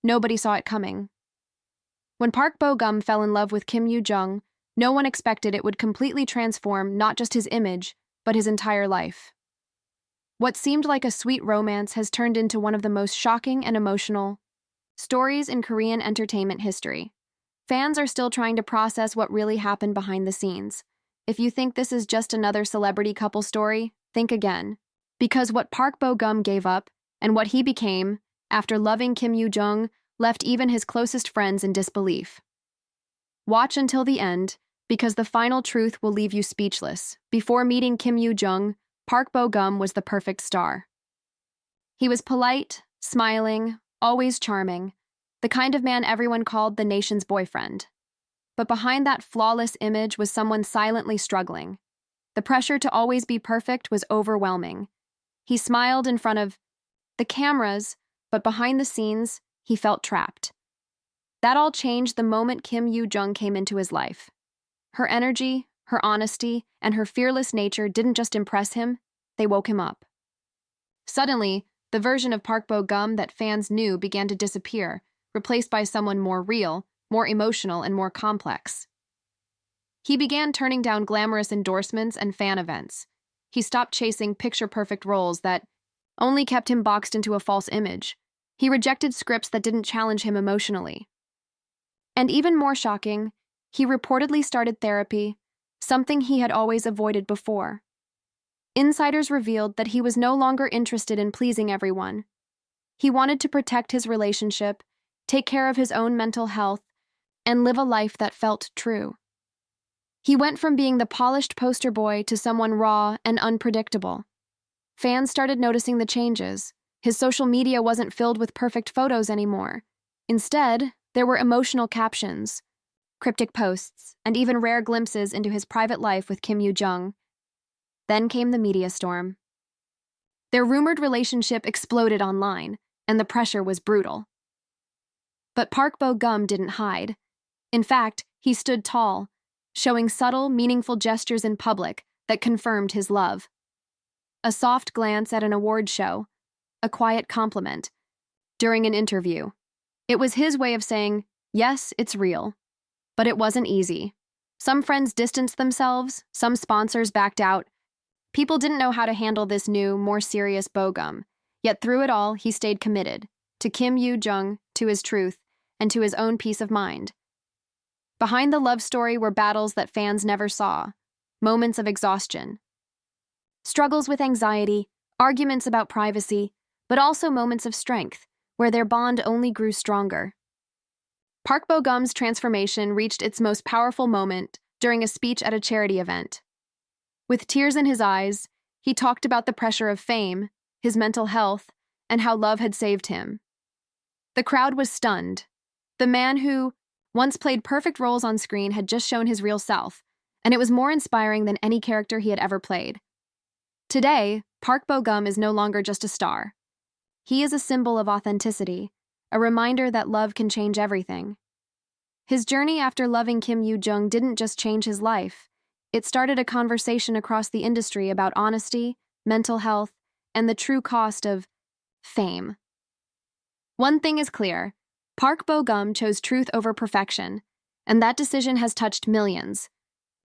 nobody saw it coming. When Park Bo-gum fell in love with Kim Yoo Jung, no one expected it would completely transform not just his image, but his entire life. What seemed like a sweet romance has turned into one of the most shocking and emotional stories in Korean entertainment history. Fans are still trying to process what really happened behind the scenes. If you think this is just another celebrity couple story, think again. Because what Park Bo-gum gave up, and what he became, after loving Kim Yoo Jung, left even his closest friends in disbelief. Watch until the end, because the final truth will leave you speechless. Before meeting Kim Yoo Jung, Park Bo-gum was the perfect star. He was polite, smiling, always charming, the kind of man everyone called the nation's boyfriend. But behind that flawless image was someone silently struggling. The pressure to always be perfect was overwhelming. He smiled in front of the cameras, but behind the scenes, he felt trapped. That all changed the moment Kim Yoo Jung came into his life. Her energy, her honesty, and her fearless nature didn't just impress him, they woke him up. Suddenly, the version of Park Bo-gum that fans knew began to disappear, replaced by someone more real, more emotional, and more complex. He began turning down glamorous endorsements and fan events. He stopped chasing picture-perfect roles that only kept him boxed into a false image. He rejected scripts that didn't challenge him emotionally. And even more shocking, he reportedly started therapy, something he had always avoided before. Insiders revealed that he was no longer interested in pleasing everyone. He wanted to protect his relationship, take care of his own mental health, and live a life that felt true. He went from being the polished poster boy to someone raw and unpredictable. Fans started noticing the changes. His social media wasn't filled with perfect photos anymore. Instead, there were emotional captions, cryptic posts, and even rare glimpses into his private life with Kim Yoo Jung. Then came the media storm. Their rumored relationship exploded online, and the pressure was brutal. But Park Bo-gum didn't hide. In fact, he stood tall, showing subtle, meaningful gestures in public that confirmed his love. A soft glance at an award show, a quiet compliment, during an interview. It was his way of saying, yes, it's real. But it wasn't easy. Some friends distanced themselves, some sponsors backed out. People didn't know how to handle this new, more serious Bo-gum. Yet through it all, he stayed committed to Kim Yoo Jung, to his truth, and to his own peace of mind. Behind the love story were battles that fans never saw, moments of exhaustion, struggles with anxiety, arguments about privacy, but also moments of strength, where their bond only grew stronger. Park Bo-gum's transformation reached its most powerful moment during a speech at a charity event. With tears in his eyes, he talked about the pressure of fame, his mental health, and how love had saved him. The crowd was stunned. The man who once played perfect roles on screen had just shown his real self, and it was more inspiring than any character he had ever played. Today, Park Bo-gum is no longer just a star. He is a symbol of authenticity, a reminder that love can change everything. His journey after loving Kim Yoo Jung didn't just change his life. It started a conversation across the industry about honesty, mental health, and the true cost of fame. One thing is clear: Park Bo-gum chose truth over perfection, and that decision has touched millions.